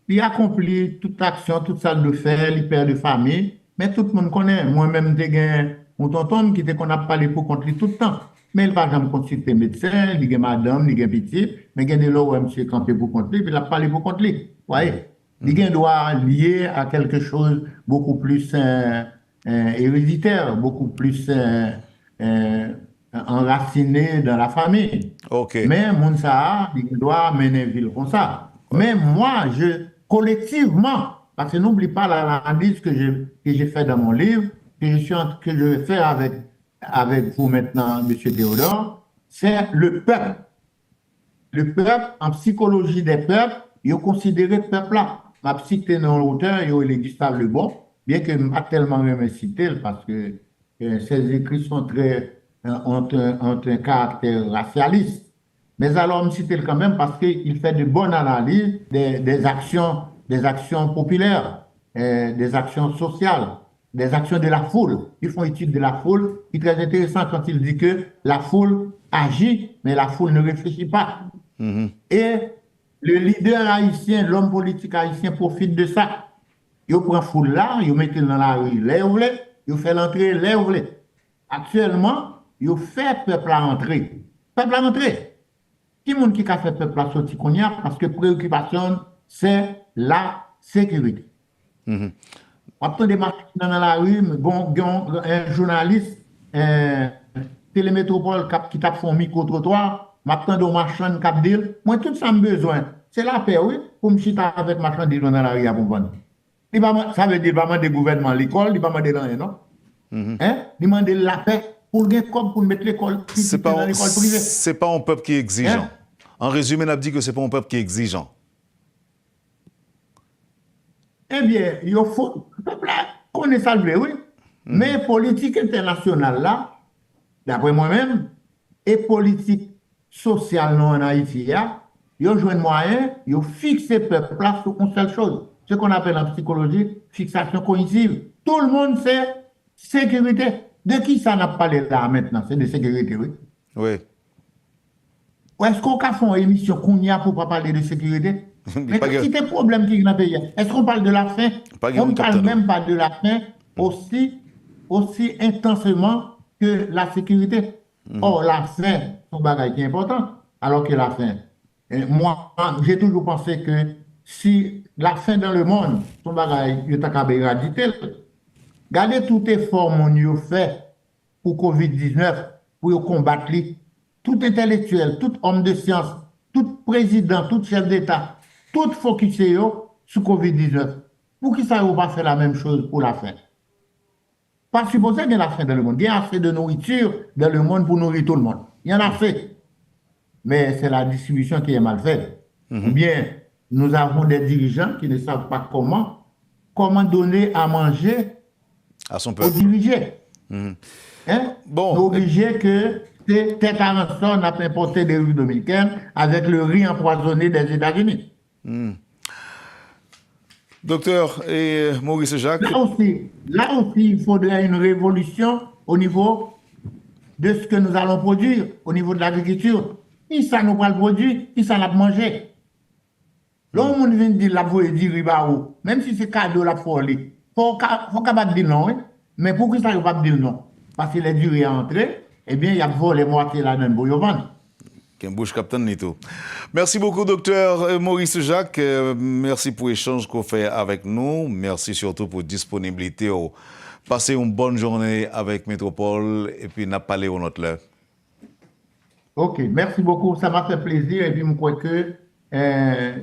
il accomplit toute action, toute salle de faire, il perd de famille, mais tout le monde connaît. Moi-même, j'ai un tonton qui qu'on a parlé pour contre lui tout le temps. Mais il va jamais consulter médecin, il y a madame, il y a petit, mais il y a des lois où monsieur campé pour contre lui, puis il a parlé pour contre lui. Vous voyez? Il y a un droit lié à quelque chose beaucoup plus héréditaire, beaucoup plus enraciné dans la famille. Okay. Mais Mounsa, il doit mener une ville comme ça. Mais moi, collectivement, parce que n'oublie pas l'analyse que j'ai fait dans mon livre, que je vais faire avec vous maintenant, M. Théodore, c'est le peuple. Le peuple, en psychologie des peuples, il est considéré peuple là. Ma cité dans l'auteur, il est Gustave Le Bon, bien que je ne pas tellement même cité parce que ses écrits sont ont un caractère racialiste. Mais alors, on me cite quand même parce qu'il fait de bonnes analyses des actions populaires, des actions sociales, des actions de la foule. Ils font étude de la foule. C'est très intéressant quand il dit que la foule agit, mais la foule ne réfléchit pas. Et le leader haïtien, l'homme politique haïtien profite de ça. Il prend foule là, il met dans la rue, là où vous voulez, il fait l'entrée, là où vous voulez. Actuellement, il fait peuple à entrer. Peuple à entrer. Qui est-ce qui a fait peuple à sortir qu'on y a? Parce que préoccupation, c'est la sécurité. Après des marches dans la rue, un journaliste, Télémétropole qui tape son micro-trottoir, maintenant de marchand qui dit, moi tout ça me besoin. C'est la paix, oui, pour me chiter avec marchand dans la rue à comprendre. Ça veut dire vraiment des gouvernements l'école, il va demander rien, non? Demander la paix pour mettre l'école dans l'école privée. C'est pas un peuple qui est exigeant. En résumé, on a dit que c'est pas un peuple qui est exigeant. Eh bien, il faut qu'on est salvé, oui. Mais politique internationale là, d'après moi-même, et politique sociale non en Haïti, ils ont joué un moyen, ils ont fixé le peuple là sur une seule chose. Ce qu'on appelle en psychologie, fixation cognitive. Tout le monde sait sécurité. De qui ça n'a pas parlé là maintenant? C'est de sécurité, oui. Oui. Ou est-ce qu'on a fait une émission qu'on y a pour pas parler de sécurité? Mais si des problèmes qui sont dans le pays, est-ce qu'on parle de la faim? On ne parle même pas de la faim aussi intensément que la sécurité. Or, la faim, c'est un bagage qui est important, alors que la faim. Moi, j'ai toujours pensé que si la faim dans le monde, son bagage, il est à éradiquer. Gardez tout effort mon yo fait pour COVID-19, pour combattre li. Tout intellectuel, tout homme de science, tout président, tout chef d'État, tout focusé yo sur COVID-19. Pour qui ça ne pas faire la même chose pour la fin? Pas supposé qu'il y a la faim dans le monde. Il y a assez de nourriture dans le monde pour nourrir tout le monde. Il y en a fait. Mais c'est la distribution qui est mal faite. Ou bien, nous avons des dirigeants qui ne savent pas comment donner à manger À son aux peuple. dirigeants. Hein? Bon. Nous obligés que c'est tête à rançon, on a importé des riz dominicaines avec le riz empoisonné des États-Unis. Docteur et Maurice Jacques. Là aussi, il faudrait une révolution au niveau de ce que nous allons produire, au niveau de l'agriculture. Qui ça nous va le produire, qui ça l'a mangé. Là, on vient dire la voie du riba, même si c'est cadeau la folie. Faut pas dire non, hein? Mais pourquoi ça ne va pas dire non? Parce qu'il est duré à entrer, eh bien, il y a volé moitié là-dedans pour y vendre. Bouche Captain Nito. Merci beaucoup, docteur Maurice Jacques. Merci pour l'échange qu'on fait avec nous. Merci surtout pour la disponibilité. Passez une bonne journée avec Métropole et puis n'a pas au notre l'heure. Ok, merci beaucoup. Ça m'a fait plaisir et puis je crois que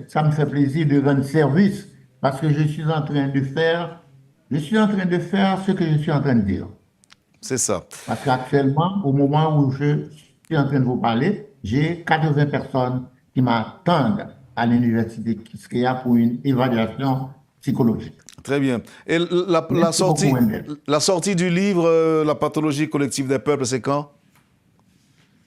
ça me fait plaisir de rendre service parce que je suis en train de faire ce que je suis en train de dire. C'est ça. Parce qu'actuellement, au moment où je suis en train de vous parler, j'ai 80 personnes qui m'attendent à l'université Kiskeya pour une évaluation psychologique. Très bien. Et la sortie du livre La pathologie collective des peuples, c'est quand?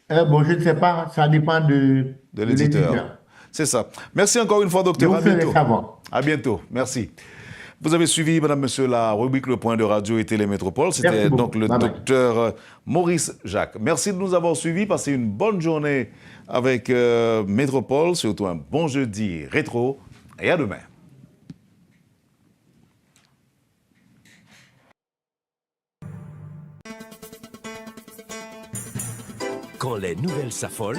Bon, je ne sais pas, ça dépend de l'éditeur. C'est ça. Merci encore une fois, docteur. À bientôt. À bientôt. Merci. Vous avez suivi, madame, monsieur, la rubrique Le Point de Radio et Télémétropole. C'était donc le docteur Maurice Jacques. Merci de nous avoir suivis. Passez une bonne journée avec Métropole. Surtout un bon jeudi rétro. Et à demain. Quand les nouvelles s'affolent,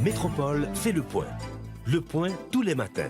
Métropole fait le point. Le point tous les matins.